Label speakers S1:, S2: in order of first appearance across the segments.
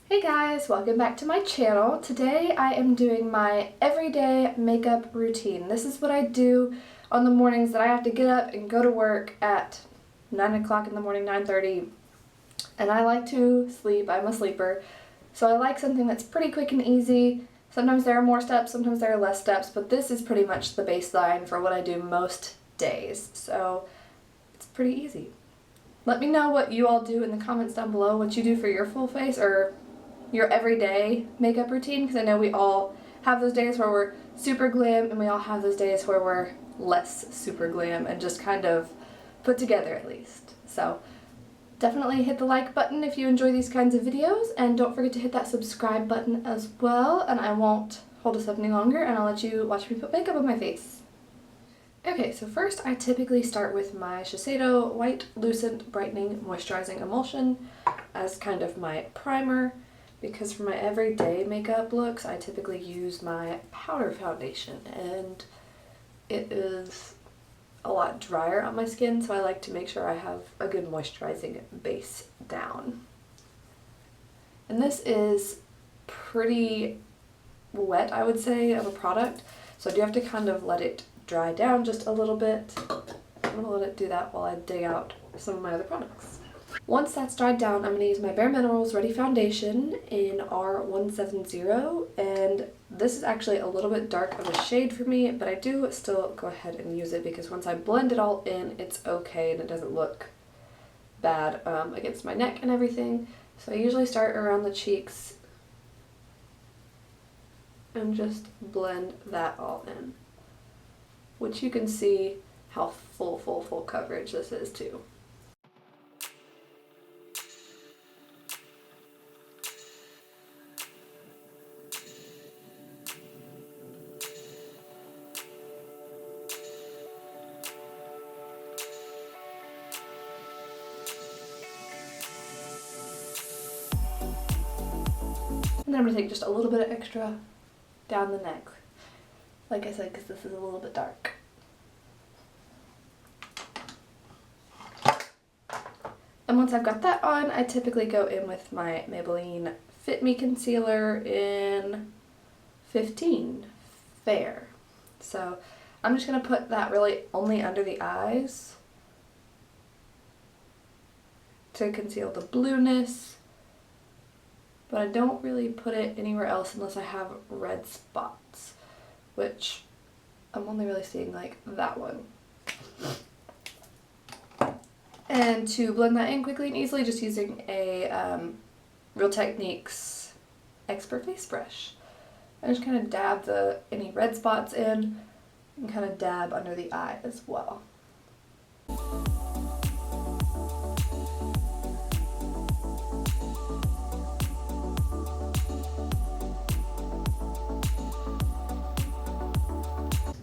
S1: Hey guys, welcome back to my channel. Today I am doing my everyday makeup routine. This is what I do on the mornings that I have to get up and go to work at 9 o'clock in the morning, 9:30, and I like to sleep. I'm a sleeper, so I like something that's pretty quick and easy. Sometimes there are more steps, sometimes there are less steps, but this is pretty much the baseline for what I do most days, so it's pretty easy. Let me know what you all do in the comments down below, what you do for your full face or your everyday makeup routine, because I know we all have those days where we're super glam and we all have those days where we're less super glam and just kind of put together at least. So definitely hit the like button if you enjoy these kinds of videos, and don't forget to hit that subscribe button as well, and I won't hold us up any longer and I'll let you watch me put makeup on my face. Okay, so first I typically start with my Sheseido White Lucent Brightening Moisturizing Emulsion as kind of my primer, because for my everyday makeup looks I typically use my powder foundation and it is a lot drier on my skin, so I like to make sure I have a good moisturizing base down. And this is pretty wet, I would say, of a product, so I do have to kind of let it dry down just a little bit. I'm going to let it do that while I dig out some of my other products. Once that's dried down, I'm going to use my bareMinerals Ready Foundation in R170, and this is actually a little bit dark of a shade for me, but I do still go ahead and use it because once I blend it all in, it's okay and it doesn't look bad against my neck and everything. So I usually start around the cheeks and just blend that all in, which you can see how full coverage this is too. And then I'm going to take just a little bit of extra down the neck, like I said, because this is a little bit dark. And once I've got that on, I typically go in with my Maybelline Fit Me Concealer in 15 Fair. So I'm just going to put that really only under the eyes to conceal the blueness, but I don't really put it anywhere else unless I have red spots, which I'm only really seeing like that one. And to blend that in quickly and easily, just using a Real Techniques Expert Face Brush. I just kind of dab any red spots in and kind of dab under the eye as well.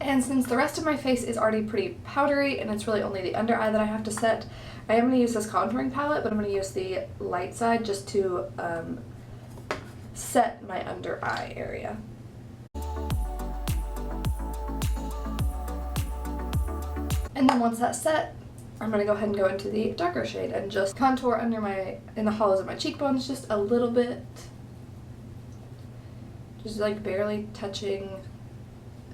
S1: And since the rest of my face is already pretty powdery and it's really only the under eye that I have to set, I am going to use this contouring palette, but I'm going to use the light side just to set my under eye area. And then once that's set, I'm going to go ahead and go into the darker shade and just contour in the hollows of my cheekbones just a little bit. Just like barely touching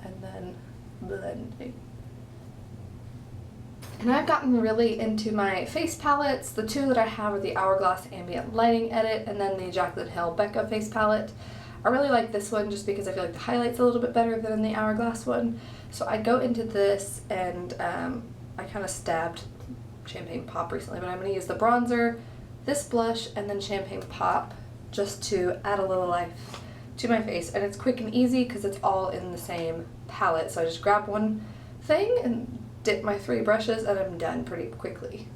S1: and then blending. And I've gotten really into my face palettes. The two that I have are the Hourglass Ambient Lighting Edit and then the Jaclyn Hill Becca face palette. I really like this one just because I feel like the highlight's a little bit better than the Hourglass one. So I go into this and I kind of stabbed Champagne Pop recently, but I'm going to use the bronzer, this blush, and then Champagne Pop just to add a little life to my face. And it's quick and easy because it's all in the same palette. So I just grab one thing and dip my 3 brushes and I'm done pretty quickly.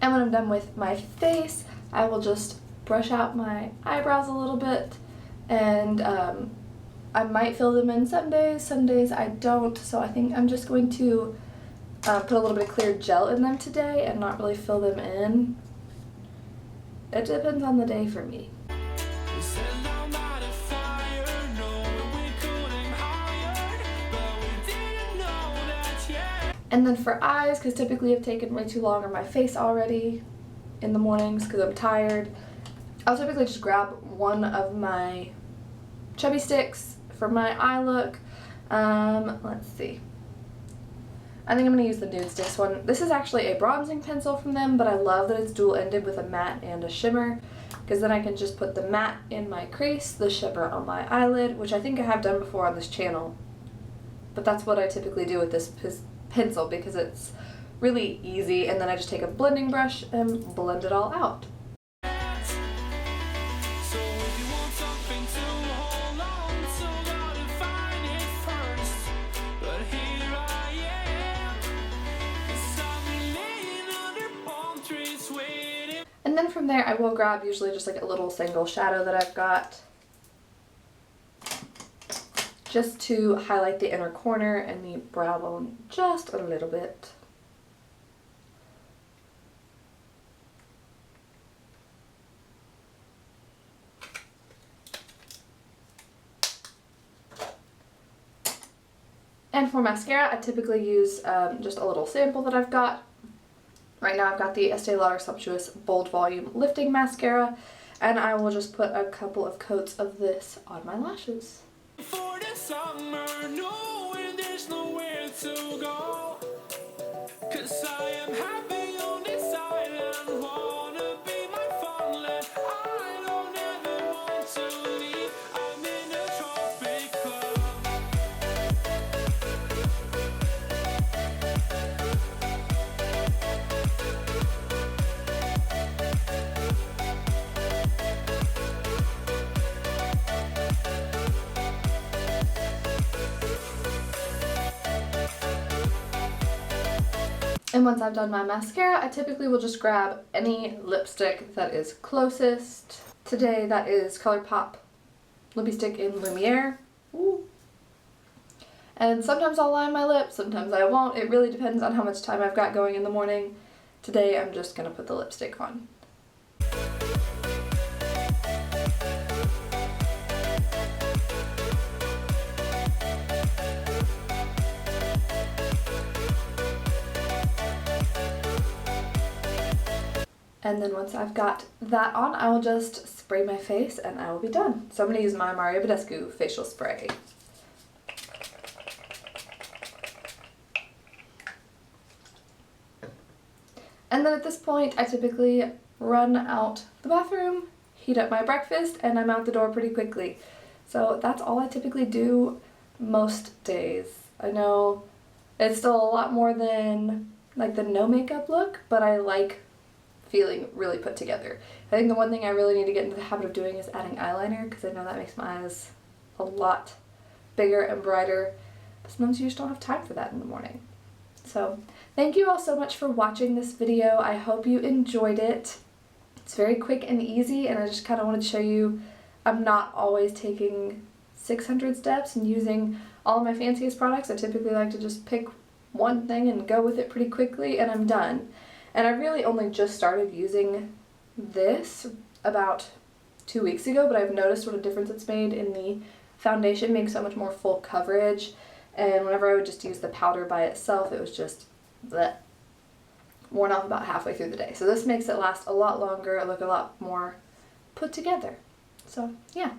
S1: And when I'm done with my face, I will just brush out my eyebrows a little bit and I might fill them in some days I don't, so I think I'm just going to put a little bit of clear gel in them today and not really fill them in. It depends on the day for me. And then for eyes, because typically I've taken way too long on my face already in the mornings because I'm tired, I'll typically just grab one of my chubby sticks for my eye look. Let's see. I think I'm going to use the Nudestix one. This is actually a bronzing pencil from them, but I love that it's dual-ended with a matte and a shimmer, because then I can just put the matte in my crease, the shimmer on my eyelid, which I think I have done before on this channel. But that's what I typically do with this pencil because it's really easy, and then I just take a blending brush and blend it all out. And then from there I will grab usually just like a little single shadow that I've got just to highlight the inner corner and the brow bone just a little bit. And for mascara, I typically use just a little sample that I've got. Right now I've got the Estee Lauder Sumptuous Bold Volume Lifting Mascara, and I will just put a couple of coats of this on my lashes. For the summer, knowing there's nowhere to go, 'cause I am happy on this island, wanna be my fondland, I don't ever want to leave, I'm in a tropic club. And once I've done my mascara, I typically will just grab any lipstick that is closest. Today that is Colourpop Lippie Stick in Lumiere. Ooh. And sometimes I'll line my lips, sometimes I won't. It really depends on how much time I've got going in the morning. Today I'm just going to put the lipstick on. And then once I've got that on, I will just spray my face and I will be done. So I'm going to use my Badescu facial spray. And then at this point, I typically run out the bathroom, heat up my breakfast, and I'm out the door pretty quickly. So that's all I typically do most days. I know it's still a lot more than like the no makeup look, but I like feeling really put together. I think the one thing I really need to get into the habit of doing is adding eyeliner, because I know that makes my eyes a lot bigger and brighter, but sometimes you just don't have time for that in the morning. So thank you all so much for watching this video. I hope you enjoyed it. It's very quick and easy, and I just kind of wanted to show you I'm not always taking 600 steps and using all of my fanciest products. I typically like to just pick one thing and go with it pretty quickly, and I'm done. And I really only just started using this about 2 weeks ago, but I've noticed what a difference it's made in the foundation, makes so much more full coverage. And whenever I would just use the powder by itself, it was just bleh, worn off about halfway through the day. So this makes it last a lot longer, look a lot more put together. So yeah,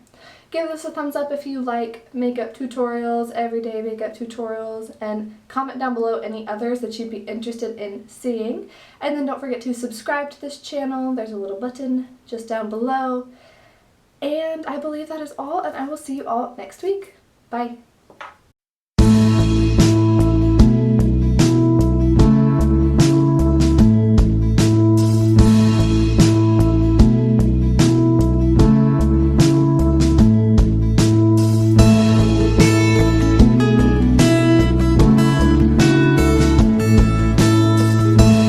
S1: give this a thumbs up if you like makeup tutorials, everyday makeup tutorials, and comment down below any others that you'd be interested in seeing. And then don't forget to subscribe to this channel. There's a little button just down below. And I believe that is all, and I will see you all next week. Bye.